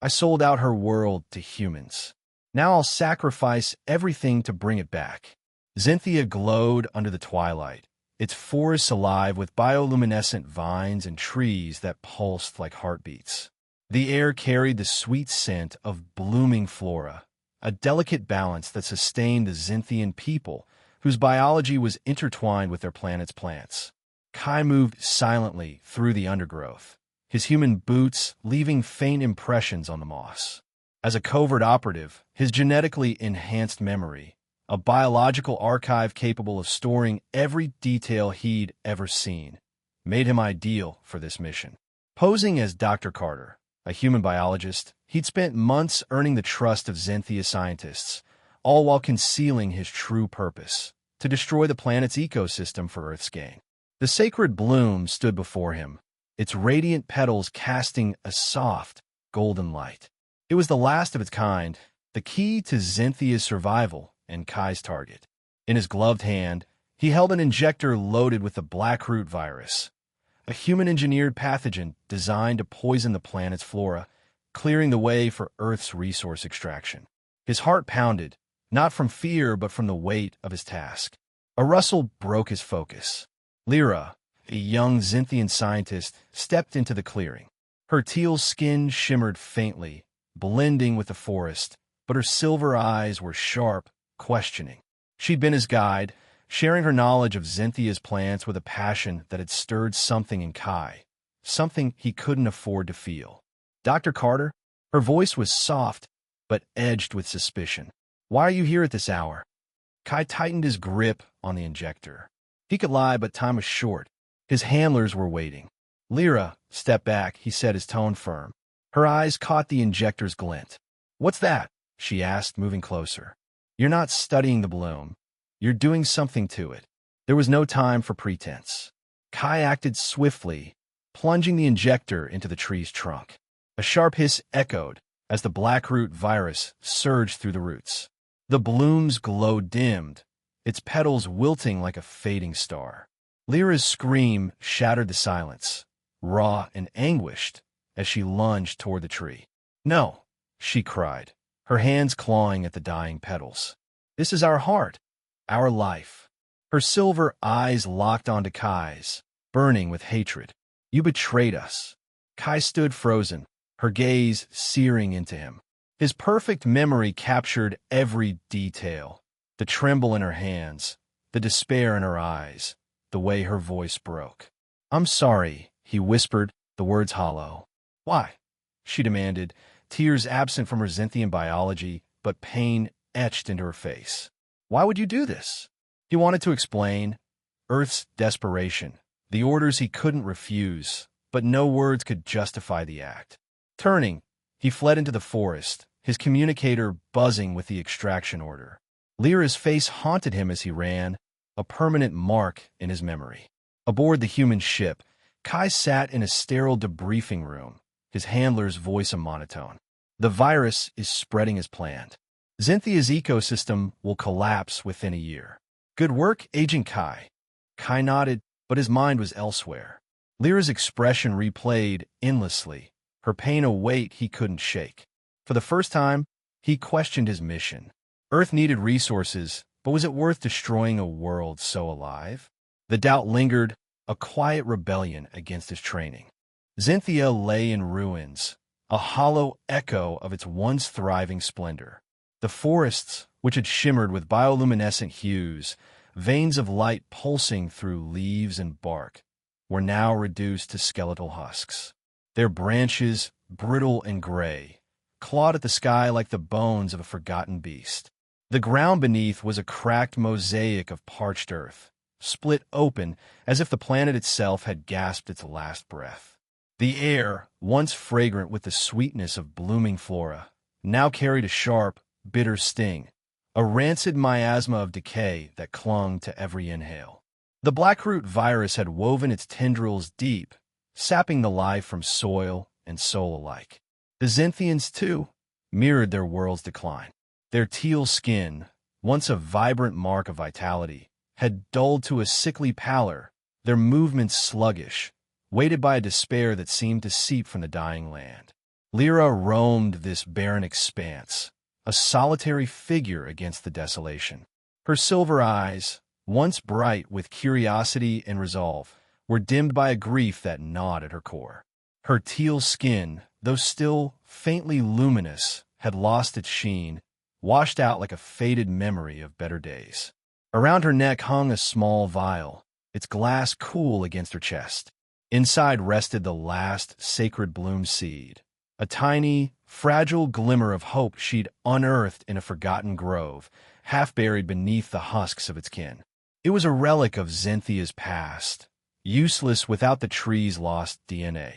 I sold out her world to humans. Now I'll sacrifice everything to bring it back. Xynthia glowed under the twilight, its forests alive with bioluminescent vines and trees that pulsed like heartbeats. The air carried the sweet scent of blooming flora, a delicate balance that sustained the Xynthian people, whose biology was intertwined with their planet's plants. Kai moved silently through the undergrowth, his human boots leaving faint impressions on the moss. As a covert operative, his genetically enhanced memory, a biological archive capable of storing every detail he'd ever seen, made him ideal for this mission. Posing as Dr. Carter, a human biologist, he'd spent months earning the trust of Xynthia scientists, all while concealing his true purpose, to destroy the planet's ecosystem for Earth's gain. The sacred bloom stood before him, its radiant petals casting a soft, golden light. It was the last of its kind, the key to Xynthia's survival and Kai's target. In his gloved hand, he held an injector loaded with the Blackroot virus, a human-engineered pathogen designed to poison the planet's flora, clearing the way for Earth's resource extraction. His heart pounded, not from fear but from the weight of his task. A rustle broke his focus. Lyra, a young Xynthian scientist, stepped into the clearing. Her teal skin shimmered faintly, blending with the forest, but her silver eyes were sharp, questioning. She'd been his guide, sharing her knowledge of Xynthia's plants with a passion that had stirred something in Kai, something he couldn't afford to feel. Dr. Carter? Her voice was soft, but edged with suspicion. Why are you here at this hour? Kai tightened his grip on the injector. He could lie, but time was short. His handlers were waiting. Lyra, step back, he said, his tone firm. Her eyes caught the injector's glint. What's that? She asked, moving closer. You're not studying the bloom. You're doing something to it. There was no time for pretense. Kai acted swiftly, plunging the injector into the tree's trunk. A sharp hiss echoed as the Blackroot virus surged through the roots. The bloom's glow dimmed, its petals wilting like a fading star. Lyra's scream shattered the silence, raw and anguished, as she lunged toward the tree. No, she cried, her hands clawing at the dying petals. This is our heart, our life. Her silver eyes locked onto Kai's, burning with hatred. You betrayed us. Kai stood frozen, her gaze searing into him. His perfect memory captured every detail, the tremble in her hands, the despair in her eyes, the way her voice broke. I'm sorry, he whispered, the words hollow. Why? She demanded, tears absent from her Xynthian biology, but pain etched into her face. Why would you do this? He wanted to explain. Earth's desperation, the orders he couldn't refuse, but no words could justify the act. Turning, he fled into the forest, his communicator buzzing with the extraction order. Lyra's face haunted him as he ran, a permanent mark in his memory. Aboard the human ship, Kai sat in a sterile debriefing room, his handler's voice a monotone. The virus is spreading as planned. Xynthia's ecosystem will collapse within a year. Good work, Agent Kai. Kai nodded, but his mind was elsewhere. Lyra's expression replayed endlessly, her pain a weight he couldn't shake. For the first time, he questioned his mission. Earth needed resources, but was it worth destroying a world so alive? The doubt lingered, a quiet rebellion against his training. Xynthia lay in ruins, a hollow echo of its once thriving splendor. The forests, which had shimmered with bioluminescent hues, veins of light pulsing through leaves and bark, were now reduced to skeletal husks. Their branches, brittle and gray, clawed at the sky like the bones of a forgotten beast. The ground beneath was a cracked mosaic of parched earth, split open as if the planet itself had gasped its last breath. The air, once fragrant with the sweetness of blooming flora, now carried a sharp, bitter sting, a rancid miasma of decay that clung to every inhale. The Blackroot virus had woven its tendrils deep, sapping the life from soil and soul alike. The Xynthians, too, mirrored their world's decline. Their teal skin, once a vibrant mark of vitality, had dulled to a sickly pallor, their movements sluggish, weighted by a despair that seemed to seep from the dying land. Lyra roamed this barren expanse, a solitary figure against the desolation. Her silver eyes, once bright with curiosity and resolve, were dimmed by a grief that gnawed at her core. Her teal skin, though still faintly luminous, had lost its sheen, washed out like a faded memory of better days. Around her neck hung a small vial, its glass cool against her chest. Inside rested the last sacred bloom seed, a tiny, fragile glimmer of hope she'd unearthed in a forgotten grove, half buried beneath the husks of its kin. It was a relic of Xinthia's past, useless without the tree's lost DNA.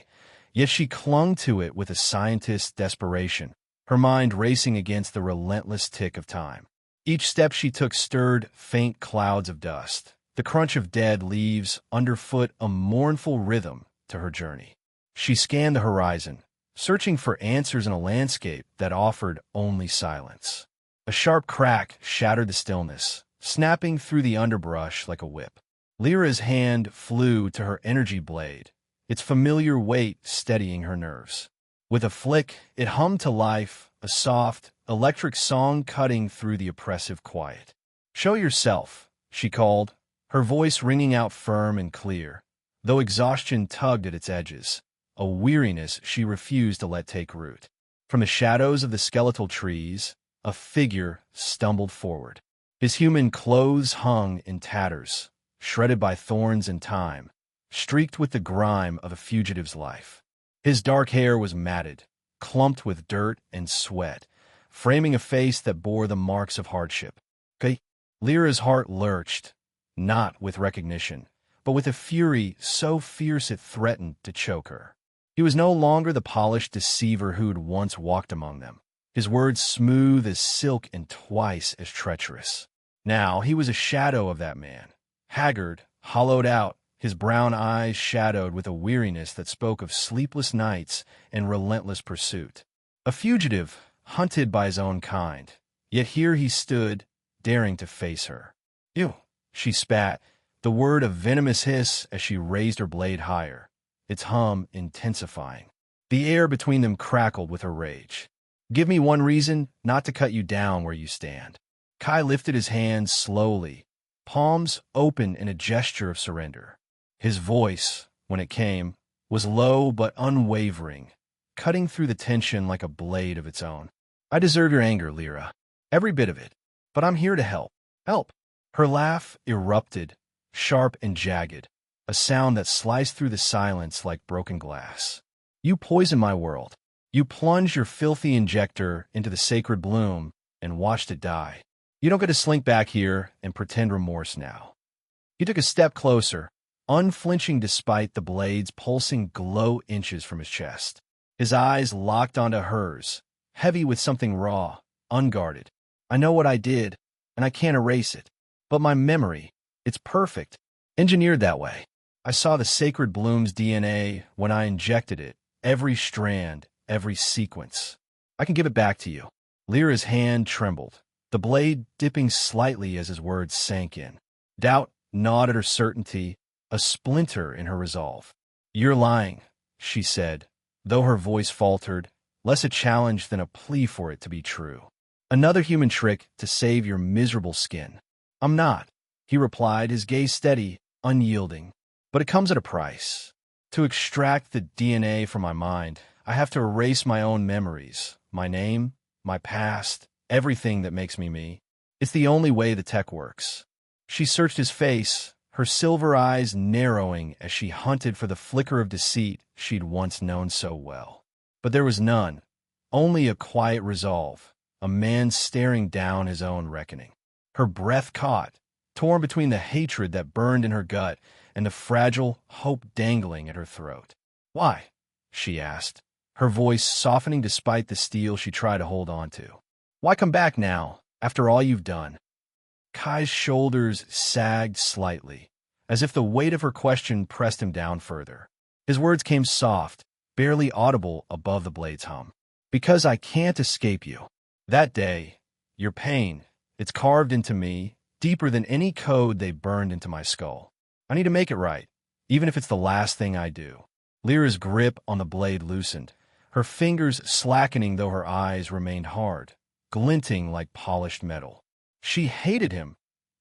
Yet she clung to it with a scientist's desperation, her mind racing against the relentless tick of time. Each step she took stirred faint clouds of dust, the crunch of dead leaves underfoot a mournful rhythm to her journey. She scanned the horizon, searching for answers in a landscape that offered only silence. A sharp crack shattered the stillness, snapping through the underbrush like a whip. Lyra's hand flew to her energy blade, its familiar weight steadying her nerves. With a flick, it hummed to life, a soft, electric song cutting through the oppressive quiet. "Show yourself," she called, her voice ringing out firm and clear, though exhaustion tugged at its edges, a weariness she refused to let take root. From the shadows of the skeletal trees, a figure stumbled forward. His human clothes hung in tatters, shredded by thorns and time, streaked with the grime of a fugitive's life. His dark hair was matted, clumped with dirt and sweat, framing a face that bore the marks of hardship. Lyra's heart lurched, not with recognition, but with a fury so fierce it threatened to choke her. He was no longer the polished deceiver who'd once walked among them, his words smooth as silk and twice as treacherous. Now he was a shadow of that man, haggard, hollowed out, his brown eyes shadowed with a weariness that spoke of sleepless nights and relentless pursuit. A fugitive, hunted by his own kind, yet here he stood, daring to face her. "You," she spat, the word a venomous hiss as she raised her blade higher, its hum intensifying. The air between them crackled with her rage. "Give me one reason not to cut you down where you stand." Kai lifted his hands slowly, palms open in a gesture of surrender. His voice, when it came, was low but unwavering, cutting through the tension like a blade of its own. "I deserve your anger, Lyra. Every bit of it. But I'm here to help. Help." Her laugh erupted, sharp and jagged, a sound that sliced through the silence like broken glass. "You poisoned my world. You plunged your filthy injector into the sacred bloom and watched it die. You don't get to slink back here and pretend remorse now." He took a step closer, unflinching despite the blade's pulsing glow inches from his chest. His eyes locked onto hers, heavy with something raw, unguarded. "I know what I did, and I can't erase it. But my memory, it's perfect, engineered that way. I saw the sacred bloom's DNA when I injected it, every strand, every sequence. I can give it back to you." Lyra's hand trembled, the blade dipping slightly as his words sank in. Doubt gnawed at her certainty, a splinter in her resolve. "You're lying," she said, though her voice faltered, less a challenge than a plea for it to be true. "Another human trick to save your miserable skin." "I'm not," he replied, his gaze steady, unyielding. "But it comes at a price. To extract the DNA from my mind, I have to erase my own memories, my name, my past, everything that makes me me. It's the only way the tech works." She searched his face, her silver eyes narrowing as she hunted for the flicker of deceit she'd once known so well. But there was none, only a quiet resolve, a man staring down his own reckoning. Her breath caught, torn between the hatred that burned in her gut and the fragile hope dangling at her throat. "Why?" she asked, her voice softening despite the steel she tried to hold on to. "Why come back now, after all you've done?" Kai's shoulders sagged slightly, as if the weight of her question pressed him down further. His words came soft, barely audible above the blade's hum. "Because I can't escape you. That day, your pain, it's carved into me, deeper than any code they burned into my skull. I need to make it right, even if it's the last thing I do." Lyra's grip on the blade loosened, her fingers slackening though her eyes remained hard, glinting like polished metal. She hated him,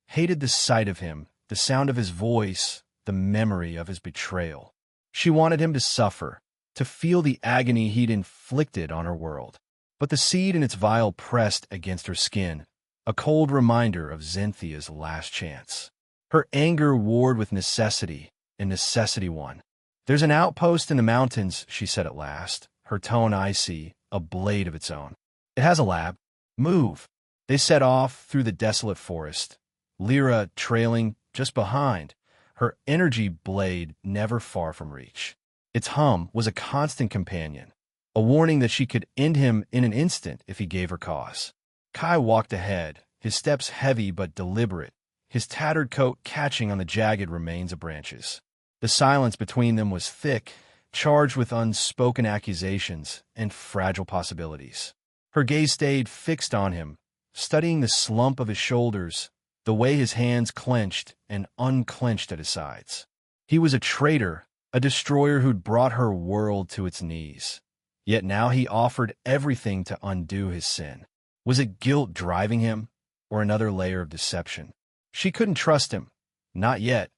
hated the sight of him, the sound of his voice, the memory of his betrayal. She wanted him to suffer, to feel the agony he'd inflicted on her world. But the seed in its vial pressed against her skin, a cold reminder of Xinthia's last chance. Her anger warred with necessity, and necessity won. "There's an outpost in the mountains," she said at last, her tone icy, a blade of its own. "It has a lab. Move." They set off through the desolate forest, Lyra trailing just behind, her energy blade never far from reach. Its hum was a constant companion, a warning that she could end him in an instant if he gave her cause. Kai walked ahead, his steps heavy but deliberate, his tattered coat catching on the jagged remains of branches. The silence between them was thick, charged with unspoken accusations and fragile possibilities. Her gaze stayed fixed on him, studying the slump of his shoulders, the way his hands clenched and unclenched at his sides. He was a traitor, a destroyer who'd brought her world to its knees. Yet now he offered everything to undo his sin. Was it guilt driving him, or another layer of deception? She couldn't trust him. Not yet.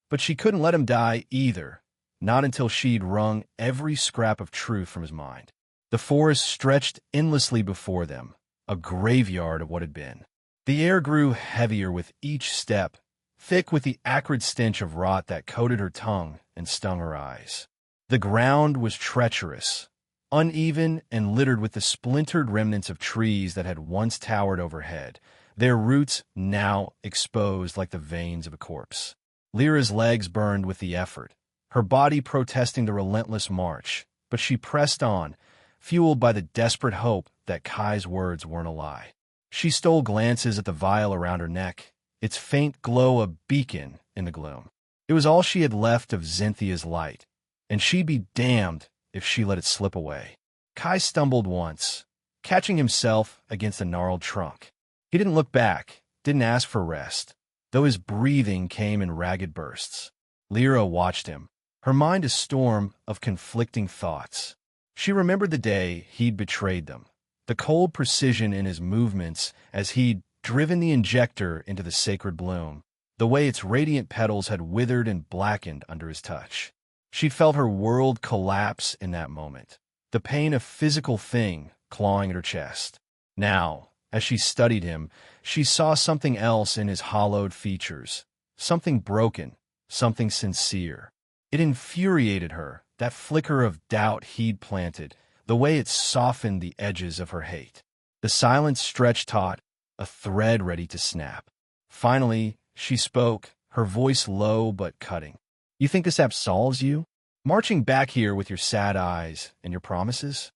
But she couldn't let him die either, not until she'd wrung every scrap of truth from his mind. The forest stretched endlessly before them, a graveyard of what had been. The air grew heavier with each step, thick with the acrid stench of rot that coated her tongue and stung her eyes. The ground was treacherous, uneven and littered with the splintered remnants of trees that had once towered overhead, their roots now exposed like the veins of a corpse. Lyra's legs burned with the effort, her body protesting the relentless march, but she pressed on, fueled by the desperate hope that Kai's words weren't a lie. She stole glances at the vial around her neck, its faint glow a beacon in the gloom. It was all she had left of Xinthia's light, and she'd be damned if she let it slip away. Kai stumbled once, catching himself against a gnarled trunk. He didn't look back, didn't ask for rest, though his breathing came in ragged bursts. Lyra watched him, her mind a storm of conflicting thoughts. She remembered the day he'd betrayed them, the cold precision in his movements as he'd driven the injector into the sacred bloom, the way its radiant petals had withered and blackened under his touch. She felt her world collapse in that moment, the pain of physical thing clawing at her chest. Now, as she studied him, she saw something else in his hollowed features, something broken, something sincere. It infuriated her, that flicker of doubt he'd planted, the way it softened the edges of her hate. The silence stretched taut, a thread ready to snap. Finally, she spoke, her voice low but cutting. "You think this absolves you? Marching back here with your sad eyes and your promises?"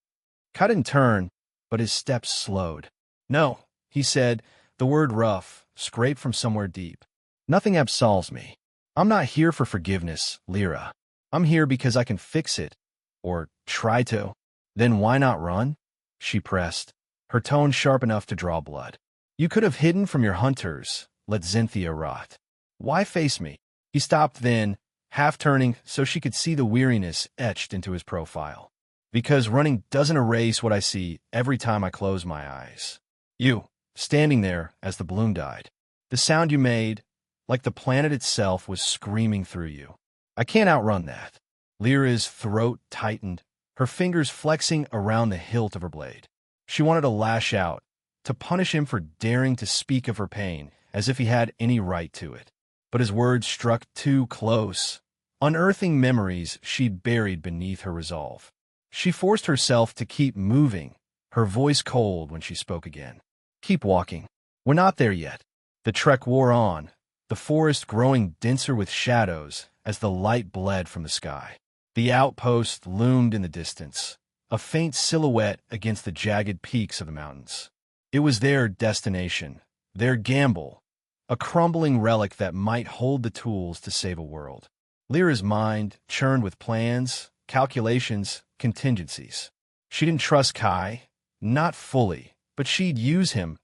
Kai didn't turn, but his steps slowed. "No," he said, the word rough, scraped from somewhere deep. "Nothing absolves me. I'm not here for forgiveness, Lyra. I'm here because I can fix it, or try to." "Then why not run?" she pressed, her tone sharp enough to draw blood. "You could have hidden from your hunters, let Xinthia rot. Why face me?" He stopped then, half turning so she could see the weariness etched into his profile. "Because running doesn't erase what I see every time I close my eyes. You, standing there as the bloom died. The sound you made, like the planet itself, was screaming through you. I can't outrun that." Lyra's throat tightened, her fingers flexing around the hilt of her blade. She wanted to lash out, to punish him for daring to speak of her pain, as if he had any right to it. But his words struck too close, unearthing memories she'd buried beneath her resolve. She forced herself to keep moving, her voice cold when she spoke again. "Keep walking. We're not there yet." The trek wore on, the forest growing denser with shadows as the light bled from the sky. The outpost loomed in the distance, a faint silhouette against the jagged peaks of the mountains. It was their destination, their gamble, a crumbling relic that might hold the tools to save a world. Lyra's mind churned with plans, calculations, contingencies. She didn't trust Kai, not fully, but she'd use him,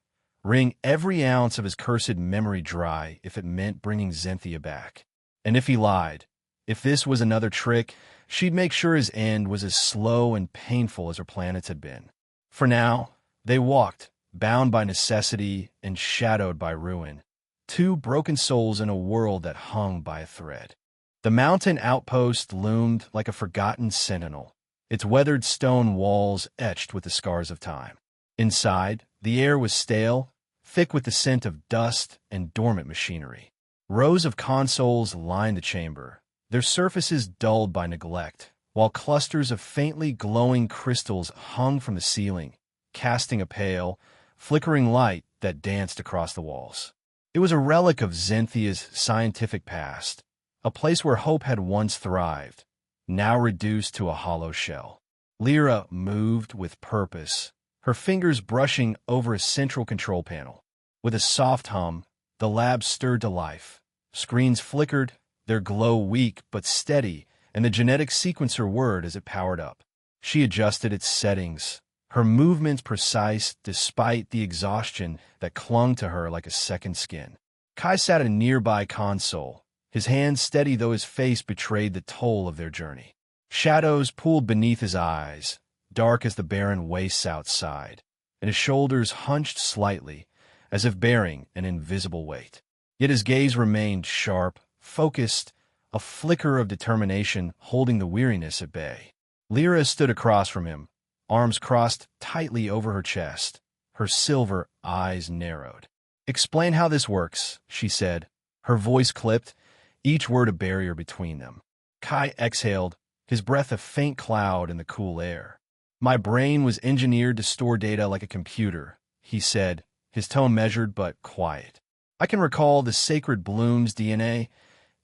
wring every ounce of his cursed memory dry if it meant bringing Xinthia back. And if he lied, If this was another trick, she'd make sure his end was as slow and painful as her planets had been. For now, they walked, bound by necessity and shadowed by ruin, two broken souls in a world that hung by a thread. The mountain outpost loomed like a forgotten sentinel, its weathered stone walls etched with the scars of time. Inside, the air was stale, thick with the scent of dust and dormant machinery. Rows of consoles lined the chamber, their surfaces dulled by neglect, while clusters of faintly glowing crystals hung from the ceiling, casting a pale, flickering light that danced across the walls. It was a relic of Xenthia's scientific past, a place where hope had once thrived, now reduced to a hollow shell. Lyra moved with purpose, her fingers brushing over a central control panel. With a soft hum, the lab stirred to life. Screens flickered, their glow weak but steady, and the genetic sequencer whirred as it powered up. She adjusted its settings, her movements precise despite the exhaustion that clung to her like a second skin. Kai sat at a nearby console, his hands steady though his face betrayed the toll of their journey. Shadows pooled beneath his eyes, dark as the barren wastes outside, and his shoulders hunched slightly, as if bearing an invisible weight. Yet his gaze remained sharp, focused, a flicker of determination holding the weariness at bay. Lyra stood across from him, arms crossed tightly over her chest, her silver eyes narrowed. "Explain how this works," she said, her voice clipped, each word a barrier between them. Kai exhaled, his breath a faint cloud in the cool air. "My brain was engineered to store data like a computer," he said, his tone measured but quiet. "I can recall the sacred bloom's DNA,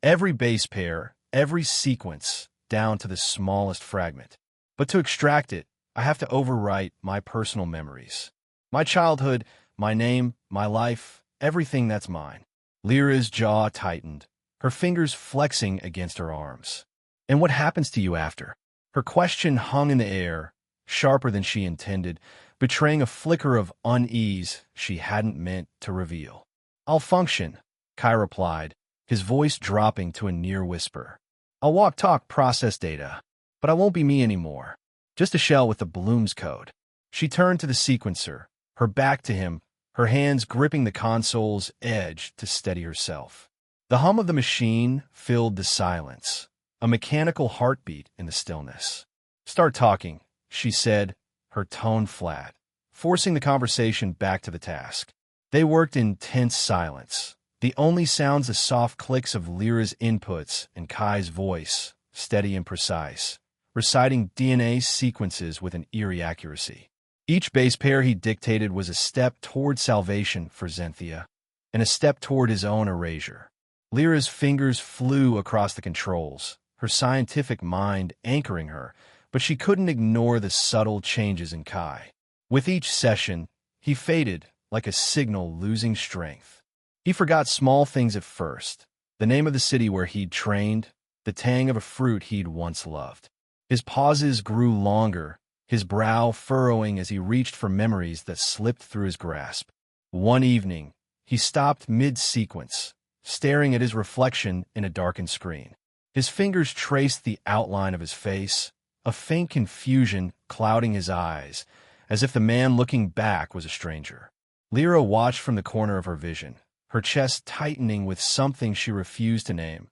every base pair, every sequence, down to the smallest fragment. But to extract it, I have to overwrite my personal memories. My childhood, my name, my life, everything that's mine." Lyra's jaw tightened, her fingers flexing against her arms. "And what happens to you after?" Her question hung in the air, sharper than she intended, betraying a flicker of unease she hadn't meant to reveal. "I'll function," Kai replied, his voice dropping to a near whisper. "I'll walk, talk, process data, but I won't be me anymore. Just a shell with the Bloom's code." She turned to the sequencer, her back to him, her hands gripping the console's edge to steady herself. The hum of the machine filled the silence, a mechanical heartbeat in the stillness. "Start talking," she said, her tone flat, forcing the conversation back to the task. They worked in tense silence, the only sounds the soft clicks of Lyra's inputs and Kai's voice, steady and precise, reciting DNA sequences with an eerie accuracy. Each base pair he dictated was a step toward salvation for Xenthia, and a step toward his own erasure. Lyra's fingers flew across the controls, her scientific mind anchoring her, but she couldn't ignore the subtle changes in Kai. With each session, he faded like a signal losing strength. He forgot small things at first, the name of the city where he'd trained, the tang of a fruit he'd once loved. His pauses grew longer, his brow furrowing as he reached for memories that slipped through his grasp. One evening, he stopped mid-sequence, staring at his reflection in a darkened screen. His fingers traced the outline of his face, a faint confusion clouding his eyes, as if the man looking back was a stranger. Lyra watched from the corner of her vision, her chest tightening with something she refused to name.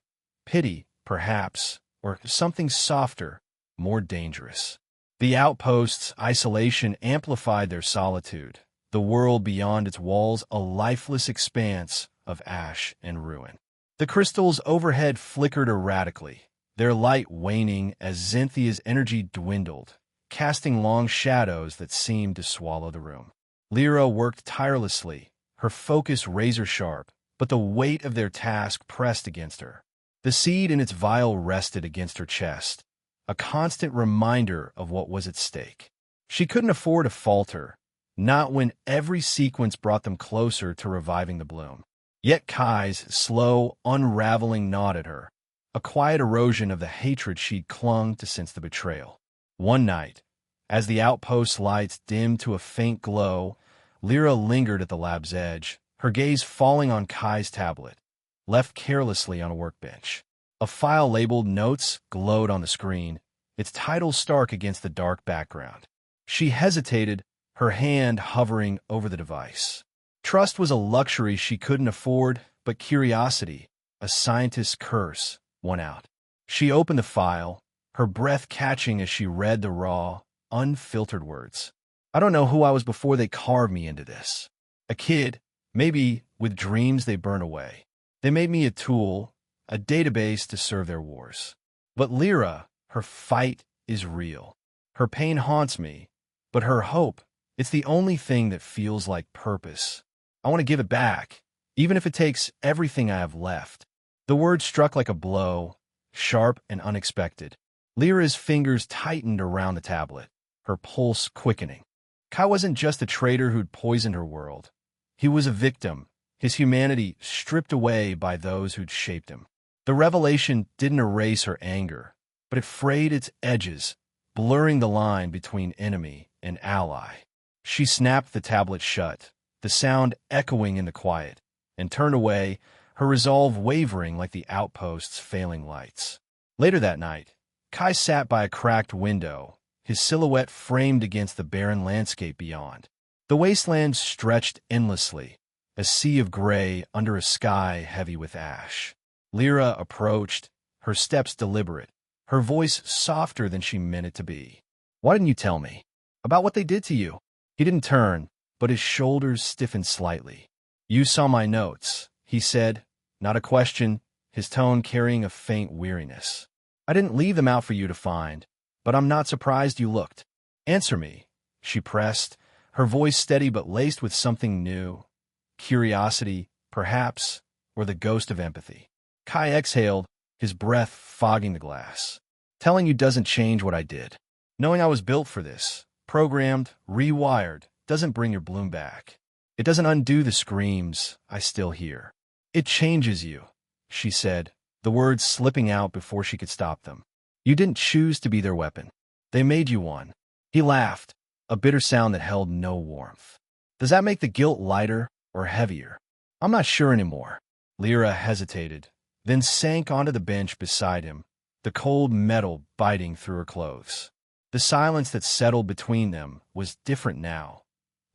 Pity, perhaps, or something softer, more dangerous. The outpost's isolation amplified their solitude, the world beyond its walls a lifeless expanse of ash and ruin. The crystals overhead flickered erratically, their light waning as Xenthia's energy dwindled, casting long shadows that seemed to swallow the room. Lyra worked tirelessly, her focus razor-sharp, but the weight of their task pressed against her. The seed in its vial rested against her chest, a constant reminder of what was at stake. She couldn't afford to falter, not when every sequence brought them closer to reviving the bloom. Yet Kai's slow, unraveling gnawed at her, a quiet erosion of the hatred she'd clung to since the betrayal. One night, as the outpost's lights dimmed to a faint glow, Lyra lingered at the lab's edge, her gaze falling on Kai's tablet, left carelessly on a workbench. A file labeled Notes glowed on the screen, its title stark against the dark background. She hesitated, her hand hovering over the device. Trust was a luxury she couldn't afford, but curiosity, a scientist's curse, won out. She opened the file, her breath catching as she read the raw, unfiltered words. I don't know who I was before they carved me into this. A kid, maybe with dreams they burn away. They made me a tool, a database to serve their wars. But Lyra, her fight is real. Her pain haunts me, but her hope, it's the only thing that feels like purpose. I want to give it back, even if it takes everything I have left. The word struck like a blow, sharp and unexpected. Lyra's fingers tightened around the tablet, her pulse quickening. Kai wasn't just a traitor who'd poisoned her world. He was a victim, his humanity stripped away by those who'd shaped him. The revelation didn't erase her anger, but it frayed its edges, blurring the line between enemy and ally. She snapped the tablet shut, the sound echoing in the quiet, and turned away, her resolve wavering like the outpost's failing lights. Later that night, Kai sat by a cracked window, his silhouette framed against the barren landscape beyond. The wasteland stretched endlessly, a sea of gray under a sky heavy with ash. Lyra approached, her steps deliberate, her voice softer than she meant it to be. Why didn't you tell me? About what they did to you? He didn't turn, but his shoulders stiffened slightly. You saw my notes, he said, not a question, his tone carrying a faint weariness. I didn't leave them out for you to find, but I'm not surprised you looked. Answer me, she pressed, her voice steady but laced with something new. Curiosity, perhaps, or the ghost of empathy. Kai exhaled, his breath fogging the glass. Telling you doesn't change what I did. Knowing I was built for this, programmed, rewired, doesn't bring your bloom back. It doesn't undo the screams I still hear. It changes you, she said, the words slipping out before she could stop them. You didn't choose to be their weapon. They made you one. He laughed, a bitter sound that held no warmth. Does that make the guilt lighter or heavier? I'm not sure anymore. Lyra hesitated, then sank onto the bench beside him, the cold metal biting through her clothes. The silence that settled between them was different now.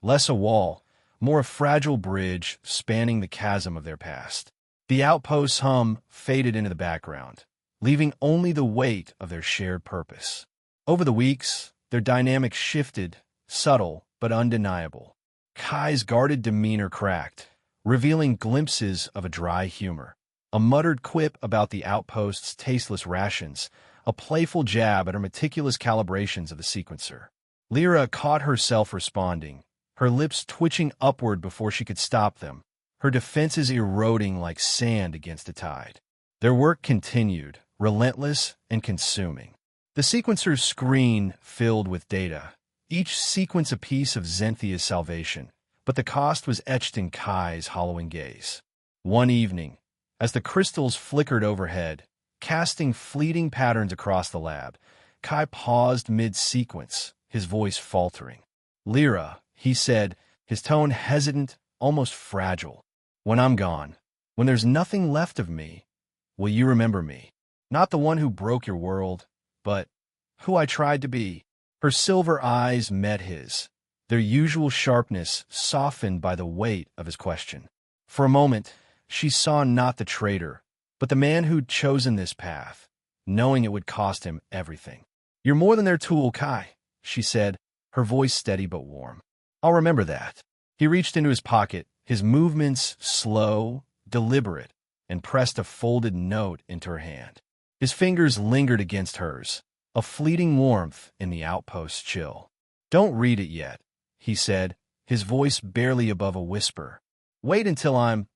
Less a wall, more a fragile bridge spanning the chasm of their past. The outpost's hum faded into the background, leaving only the weight of their shared purpose. Over the weeks, their dynamic shifted, subtle but undeniable. Kai's guarded demeanor cracked, revealing glimpses of a dry humor. A muttered quip about the outpost's tasteless rations, a playful jab at her meticulous calibrations of the sequencer. Lyra caught herself responding, her lips twitching upward before she could stop them, her defenses eroding like sand against a tide. Their work continued, relentless and consuming. The sequencer's screen filled with data, each sequence a piece of Zenthia's salvation, but the cost was etched in Kai's hollowing gaze. One evening, as the crystals flickered overhead, casting fleeting patterns across the lab, Kai paused mid-sequence, his voice faltering. Lyra, he said, his tone hesitant, almost fragile. When I'm gone, when there's nothing left of me, will you remember me? Not the one who broke your world, but who I tried to be. Her silver eyes met his, their usual sharpness softened by the weight of his question. For a moment, she saw not the traitor, but the man who'd chosen this path, knowing it would cost him everything. You're more than their tool, Kai, she said, her voice steady but warm. I'll remember that. He reached into his pocket, his movements slow, deliberate, and pressed a folded note into her hand. His fingers lingered against hers, a fleeting warmth in the outpost's chill. Don't read it yet, he said, his voice barely above a whisper. Wait until I'm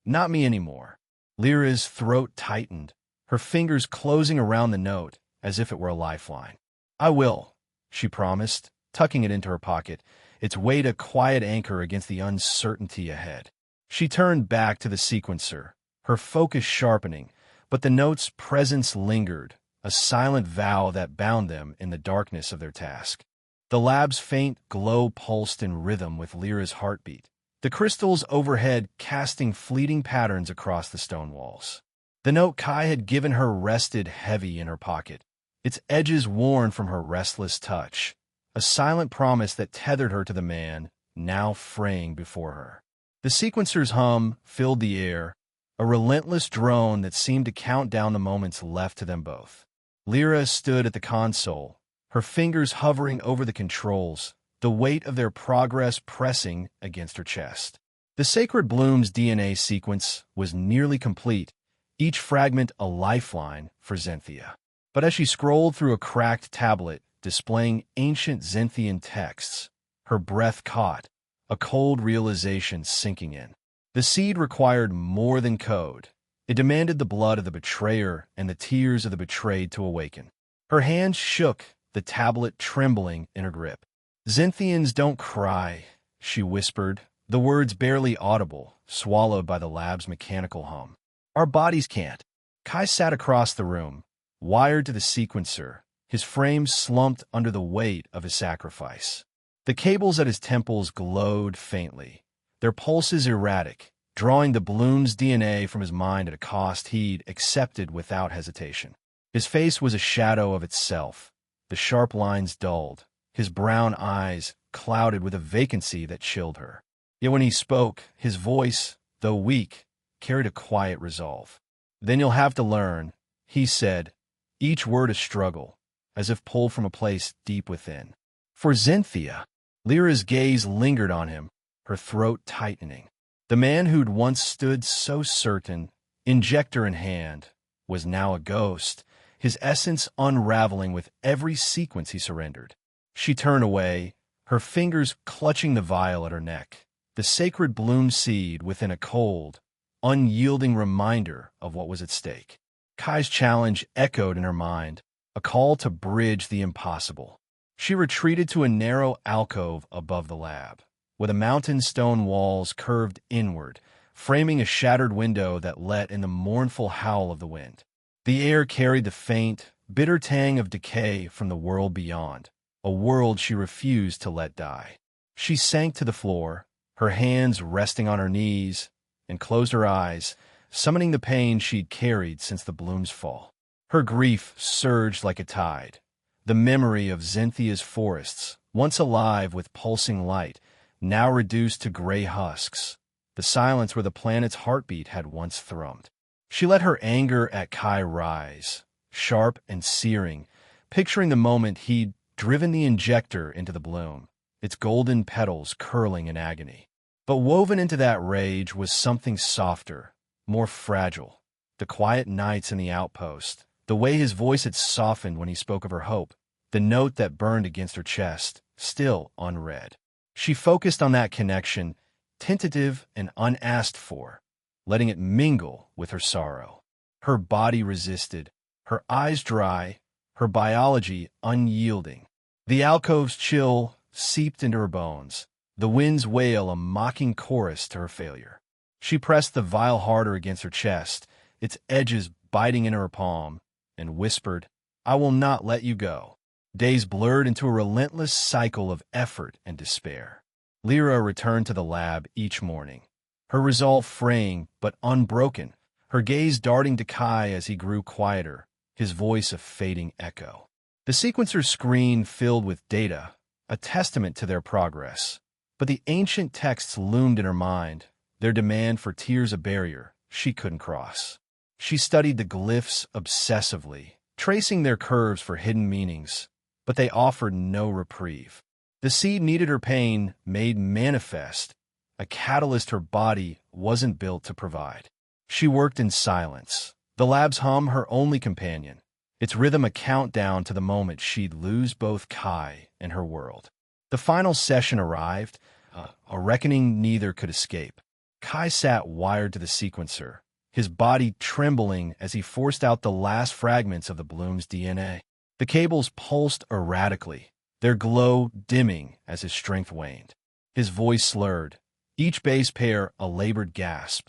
not me anymore. Lyra's throat tightened, her fingers closing around the note as if it were a lifeline. I will, she promised, tucking it into her pocket, its weight a quiet anchor against the uncertainty ahead. She turned back to the sequencer, her focus sharpening, but the note's presence lingered, a silent vow that bound them in the darkness of their task. The lab's faint glow pulsed in rhythm with Lyra's heartbeat, the crystals overhead casting fleeting patterns across the stone walls. The note Kai had given her rested heavy in her pocket, its edges worn from her restless touch, a silent promise that tethered her to the man now fraying before her. The sequencer's hum filled the air, a relentless drone that seemed to count down the moments left to them both. Lyra stood at the console, her fingers hovering over the controls, the weight of their progress pressing against her chest. The Sacred Bloom's DNA sequence was nearly complete, each fragment a lifeline for Xynthia. But as she scrolled through a cracked tablet displaying ancient Xynthian texts, her breath caught, a cold realization sinking in. The seed required more than code. It demanded the blood of the betrayer and the tears of the betrayed to awaken. Her hands shook, the tablet trembling in her grip. "Xynthians don't cry," she whispered, the words barely audible, swallowed by the lab's mechanical hum. "Our bodies can't." Kai sat across the room, wired to the sequencer, his frame slumped under the weight of his sacrifice. The cables at his temples glowed faintly, their pulses erratic, drawing the Bloom's DNA from his mind at a cost he'd accepted without hesitation. His face was a shadow of itself, the sharp lines dulled, his brown eyes clouded with a vacancy that chilled her. Yet when he spoke, his voice, though weak, carried a quiet resolve. "Then you'll have to learn," he said, each word a struggle, as if pulled from a place deep within. "For Xynthia." Lyra's gaze lingered on him, her throat tightening. The man who'd once stood so certain, injector in hand, was now a ghost, his essence unraveling with every sequence he surrendered. She turned away, her fingers clutching the vial at her neck, the Sacred Bloom seed within a cold, unyielding reminder of what was at stake. Kai's challenge echoed in her mind, a call to bridge the impossible. She retreated to a narrow alcove above the lab, where the mountain stone walls curved inward, framing a shattered window that let in the mournful howl of the wind. The air carried the faint, bitter tang of decay from the world beyond, a world she refused to let die. She sank to the floor, her hands resting on her knees, and closed her eyes, summoning the pain she'd carried since the Bloom's fall. Her grief surged like a tide. The memory of Xynthia's forests, once alive with pulsing light, now reduced to gray husks, the silence where the planet's heartbeat had once thrummed. She let her anger at Kai rise, sharp and searing, picturing the moment he'd driven the injector into the Bloom, its golden petals curling in agony. But woven into that rage was something softer, more fragile, the quiet nights in the outpost, the way his voice had softened when he spoke of her hope, the note that burned against her chest, still unread. She focused on that connection, tentative and unasked for, letting it mingle with her sorrow. Her body resisted, her eyes dry, her biology unyielding. The alcove's chill seeped into her bones, the wind's wail a mocking chorus to her failure. She pressed the vial harder against her chest, its edges biting into her palm, and whispered, "I will not let you go." Days blurred into a relentless cycle of effort and despair. Lyra returned to the lab each morning, her resolve fraying but unbroken, her gaze darting to Kai as he grew quieter, his voice a fading echo. The sequencer's screen filled with data, a testament to their progress. But the ancient texts loomed in her mind, their demand for tears a barrier she couldn't cross. She studied the glyphs obsessively, tracing their curves for hidden meanings, but they offered no reprieve. The seed needed her pain made manifest, a catalyst her body wasn't built to provide. She worked in silence, the lab's hum her only companion, its rhythm a countdown to the moment she'd lose both Kai and her world. The final session arrived, a reckoning neither could escape. Kai sat wired to the sequencer, his body trembling as he forced out the last fragments of the Bloom's DNA. The cables pulsed erratically, their glow dimming as his strength waned. His voice slurred, each base pair a labored gasp.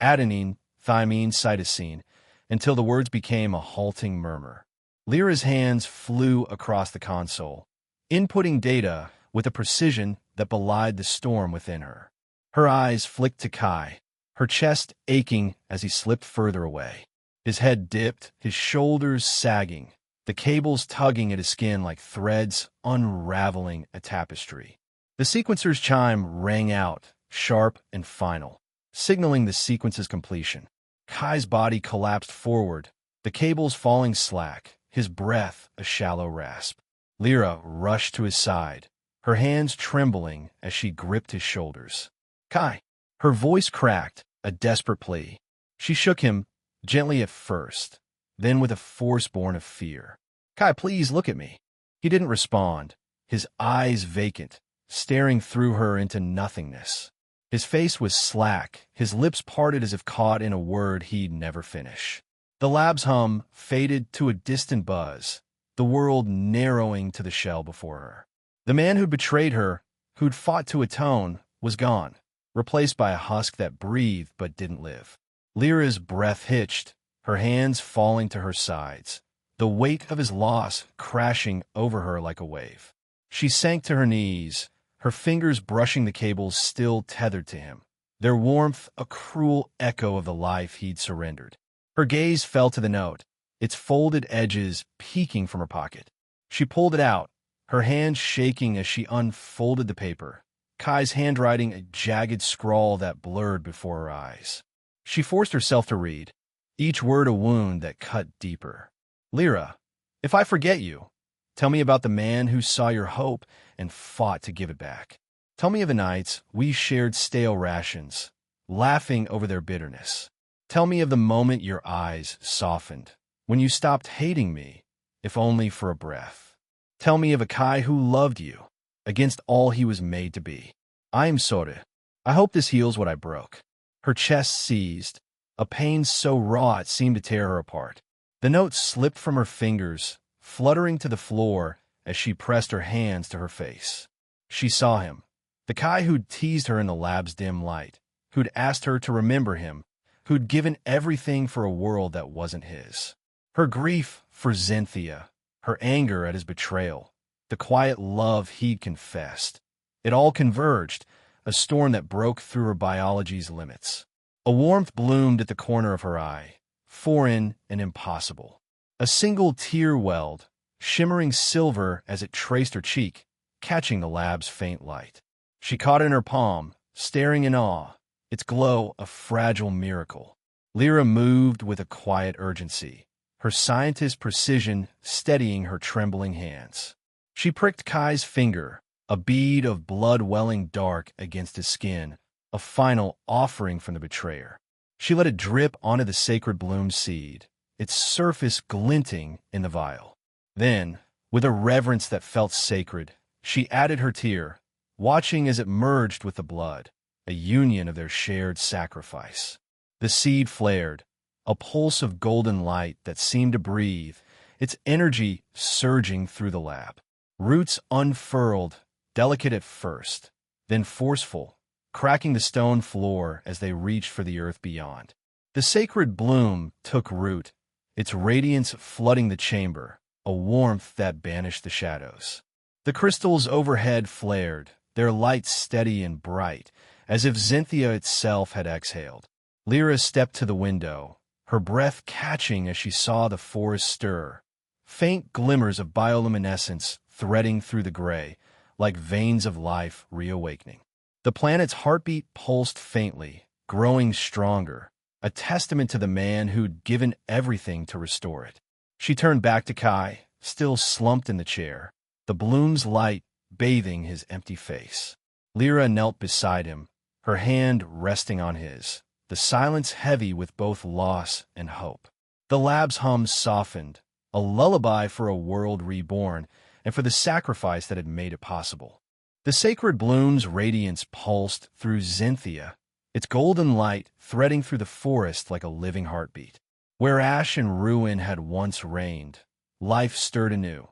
Adenine, thymine, cytosine, until the words became a halting murmur. Lyra's hands flew across the console, inputting data with a precision that belied the storm within her. Her eyes flicked to Kai, her chest aching as he slipped further away. His head dipped, his shoulders sagging, the cables tugging at his skin like threads unraveling a tapestry. The sequencer's chime rang out, sharp and final, signaling the sequence's completion. Kai's body collapsed forward, the cables falling slack, his breath a shallow rasp. Lyra rushed to his side, her hands trembling as she gripped his shoulders. Kai! Her voice cracked, a desperate plea. She shook him, gently at first, then with a force born of fear. Kai, please look at me. He didn't respond, his eyes vacant, staring through her into nothingness. His face was slack, his lips parted as if caught in a word he'd never finish. The lab's hum faded to a distant buzz, the world narrowing to the shell before her. The man who'd betrayed her, who'd fought to atone, was gone, replaced by a husk that breathed but didn't live. Lyra's breath hitched, her hands falling to her sides, the weight of his loss crashing over her like a wave. She sank to her knees, her fingers brushing the cables still tethered to him, their warmth a cruel echo of the life he'd surrendered. Her gaze fell to the note, its folded edges peeking from her pocket. She pulled it out, her hand shaking as she unfolded the paper, Kai's handwriting a jagged scrawl that blurred before her eyes. She forced herself to read, each word a wound that cut deeper. Lyra, if I forget you, tell me about the man who saw your hope and fought to give it back. Tell me of the nights we shared stale rations, laughing over their bitterness. Tell me of the moment your eyes softened, when you stopped hating me, if only for a breath. Tell me of a Kai who loved you, against all he was made to be. I am sorry. I hope this heals what I broke. Her chest seized, a pain so raw it seemed to tear her apart. The note slipped from her fingers, fluttering to the floor as she pressed her hands to her face. She saw him, the Kai who'd teased her in the lab's dim light, who'd asked her to remember him, who'd given everything for a world that wasn't his. Her grief for Xynthia, her anger at his betrayal, the quiet love he'd confessed. It all converged, a storm that broke through her biology's limits. A warmth bloomed at the corner of her eye, foreign and impossible. A single tear welled, shimmering silver as it traced her cheek, catching the lab's faint light. She caught it in her palm, staring in awe, its glow a fragile miracle. Lyra moved with a quiet urgency, her scientist's precision steadying her trembling hands. She pricked Kai's finger, a bead of blood welling dark against his skin, a final offering from the betrayer. She let it drip onto the sacred bloom seed, its surface glinting in the vial. Then, with a reverence that felt sacred, she added her tear, watching as it merged with the blood, a union of their shared sacrifice. The seed flared, a pulse of golden light that seemed to breathe, its energy surging through the lab. Roots unfurled, delicate at first, then forceful, cracking the stone floor as they reached for the earth beyond. The sacred bloom took root, its radiance flooding the chamber, a warmth that banished the shadows. The crystals overhead flared, their light steady and bright, as if Xynthia itself had exhaled. Lyra stepped to the window, her breath catching as she saw the forest stir, faint glimmers of bioluminescence threading through the gray, like veins of life reawakening. The planet's heartbeat pulsed faintly, growing stronger, a testament to the man who'd given everything to restore it. She turned back to Kai, still slumped in the chair, the bloom's light bathing his empty face. Lyra knelt beside him, her hand resting on his, the silence heavy with both loss and hope. The lab's hum softened, a lullaby for a world reborn and for the sacrifice that had made it possible. The sacred bloom's radiance pulsed through Xynthia, its golden light threading through the forest like a living heartbeat. Where ash and ruin had once reigned, life stirred anew.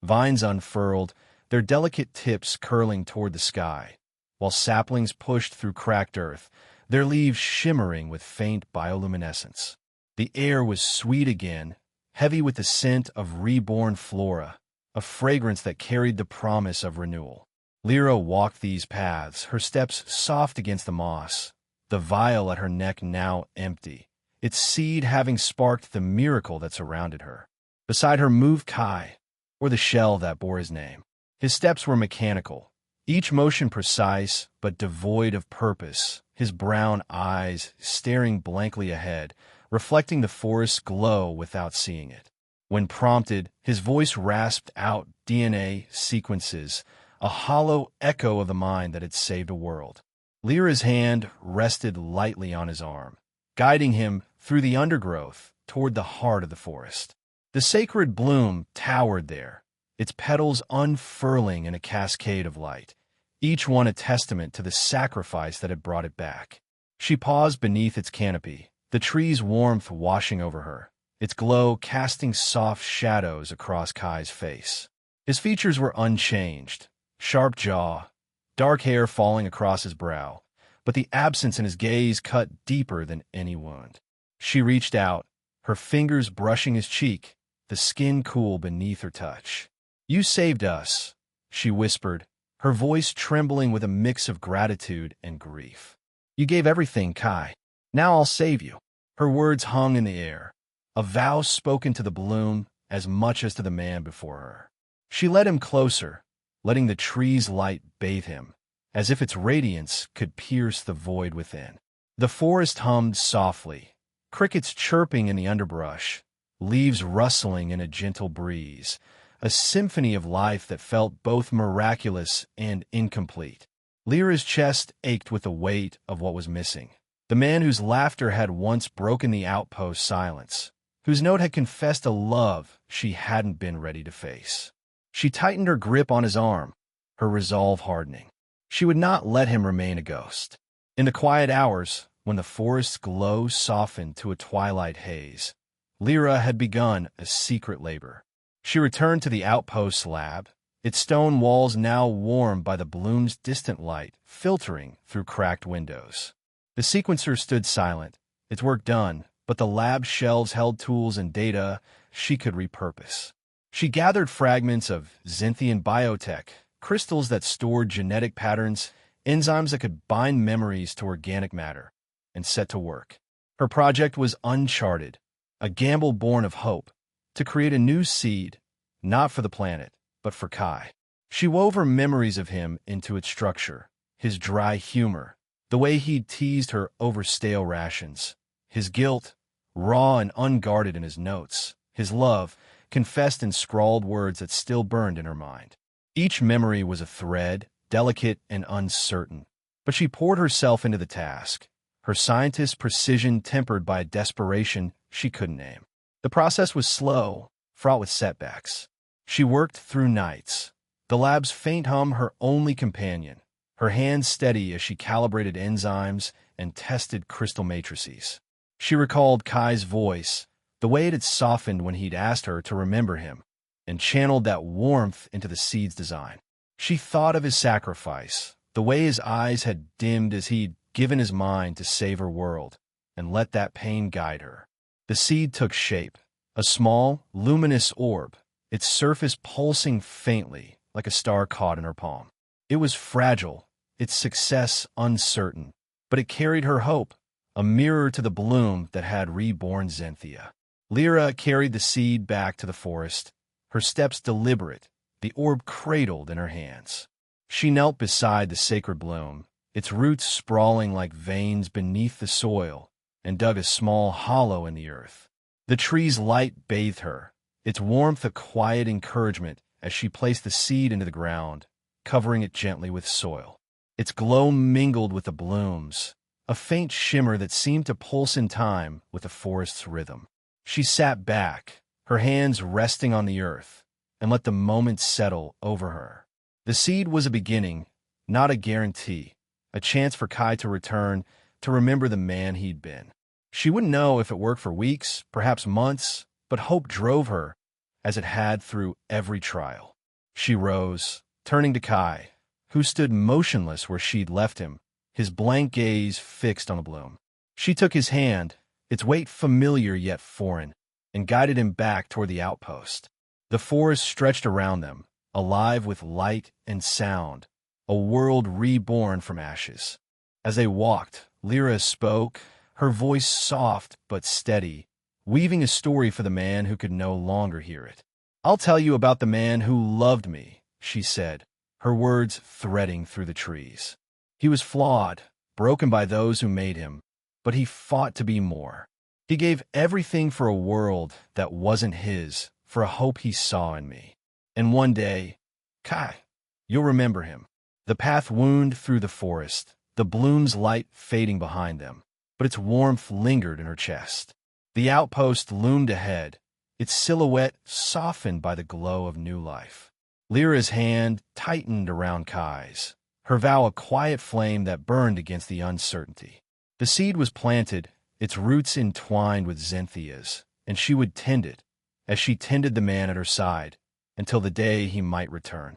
Vines unfurled, their delicate tips curling toward the sky, while saplings pushed through cracked earth, their leaves shimmering with faint bioluminescence. The air was sweet again, heavy with the scent of reborn flora, a fragrance that carried the promise of renewal. Lyra walked these paths, her steps soft against the moss, the vial at her neck now empty, its seed having sparked the miracle that surrounded her. Beside her moved Kai, or the shell that bore his name. His steps were mechanical, each motion precise but devoid of purpose, his brown eyes staring blankly ahead, reflecting the forest's glow without seeing it. When prompted, his voice rasped out DNA sequences, a hollow echo of the mind that had saved a world. Lyra's hand rested lightly on his arm, guiding him through the undergrowth toward the heart of the forest. The sacred bloom towered there, its petals unfurling in a cascade of light, each one a testament to the sacrifice that had brought it back. She paused beneath its canopy, the tree's warmth washing over her, its glow casting soft shadows across Kai's face. His features were unchanged, sharp jaw, dark hair falling across his brow, but the absence in his gaze cut deeper than any wound. She reached out, her fingers brushing his cheek, the skin cool beneath her touch. "You saved us," she whispered, her voice trembling with a mix of gratitude and grief. "You gave everything, Kai. Now I'll save you." Her words hung in the air, a vow spoken to the bloom as much as to the man before her. She led him closer, letting the tree's light bathe him, as if its radiance could pierce the void within. The forest hummed softly, crickets chirping in the underbrush, leaves rustling in a gentle breeze, a symphony of life that felt both miraculous and incomplete. Lyra's chest ached with the weight of what was missing. The man whose laughter had once broken the outpost silence, whose note had confessed a love she hadn't been ready to face. She tightened her grip on his arm, her resolve hardening. She would not let him remain a ghost. In the quiet hours, when the forest's glow softened to a twilight haze, Lyra had begun a secret labor. She returned to the outpost's lab, its stone walls now warmed by the bloom's distant light filtering through cracked windows. The sequencer stood silent, its work done, but the lab shelves held tools and data she could repurpose. She gathered fragments of Xinthian biotech, crystals that stored genetic patterns, enzymes that could bind memories to organic matter, and set to work. Her project was uncharted, a gamble born of hope, to create a new seed, not for the planet, but for Kai. She wove her memories of him into its structure, his dry humor, the way he'd teased her over stale rations, his guilt, raw and unguarded in his notes, his love, confessed in scrawled words that still burned in her mind. Each memory was a thread, delicate and uncertain, but she poured herself into the task, her scientist's precision tempered by a desperation she couldn't name. The process was slow, fraught with setbacks. She worked through nights, the lab's faint hum her only companion, her hands steady as she calibrated enzymes and tested crystal matrices. She recalled Kai's voice, the way it had softened when he'd asked her to remember him, and channeled that warmth into the seed's design. She thought of his sacrifice, the way his eyes had dimmed as he'd given his mind to save her world, and let that pain guide her. The seed took shape, a small, luminous orb, its surface pulsing faintly like a star caught in her palm. It was fragile, its success uncertain, but it carried her hope, a mirror to the bloom that had reborn Xinthia. Lyra carried the seed back to the forest, her steps deliberate, the orb cradled in her hands. She knelt beside the sacred bloom, its roots sprawling like veins beneath the soil, and dug a small hollow in the earth. The tree's light bathed her, its warmth a quiet encouragement as she placed the seed into the ground, covering it gently with soil. Its glow mingled with the blooms, a faint shimmer that seemed to pulse in time with the forest's rhythm. She sat back, her hands resting on the earth, and let the moment settle over her. The seed was a beginning, not a guarantee, a chance for Kai to return, to remember the man he'd been. She wouldn't know if it worked for weeks, perhaps months, but hope drove her, as it had through every trial. She rose, turning to Kai, who stood motionless where she'd left him, his blank gaze fixed on the bloom. She took his hand, its weight familiar yet foreign, and guided him back toward the outpost. The forest stretched around them, alive with light and sound, a world reborn from ashes. As they walked, Lyra spoke, her voice soft but steady, weaving a story for the man who could no longer hear it. "I'll tell you about the man who loved me," she said, her words threading through the trees. "He was flawed, broken by those who made him, but he fought to be more. He gave everything for a world that wasn't his, for a hope he saw in me. And one day, Kai, you'll remember him." The path wound through the forest, the bloom's light fading behind them, but its warmth lingered in her chest. The outpost loomed ahead, its silhouette softened by the glow of new life. Lyra's hand tightened around Kai's, her vow a quiet flame that burned against the uncertainty. The seed was planted, its roots entwined with Xinthia's, and she would tend it, as she tended the man at her side, until the day he might return.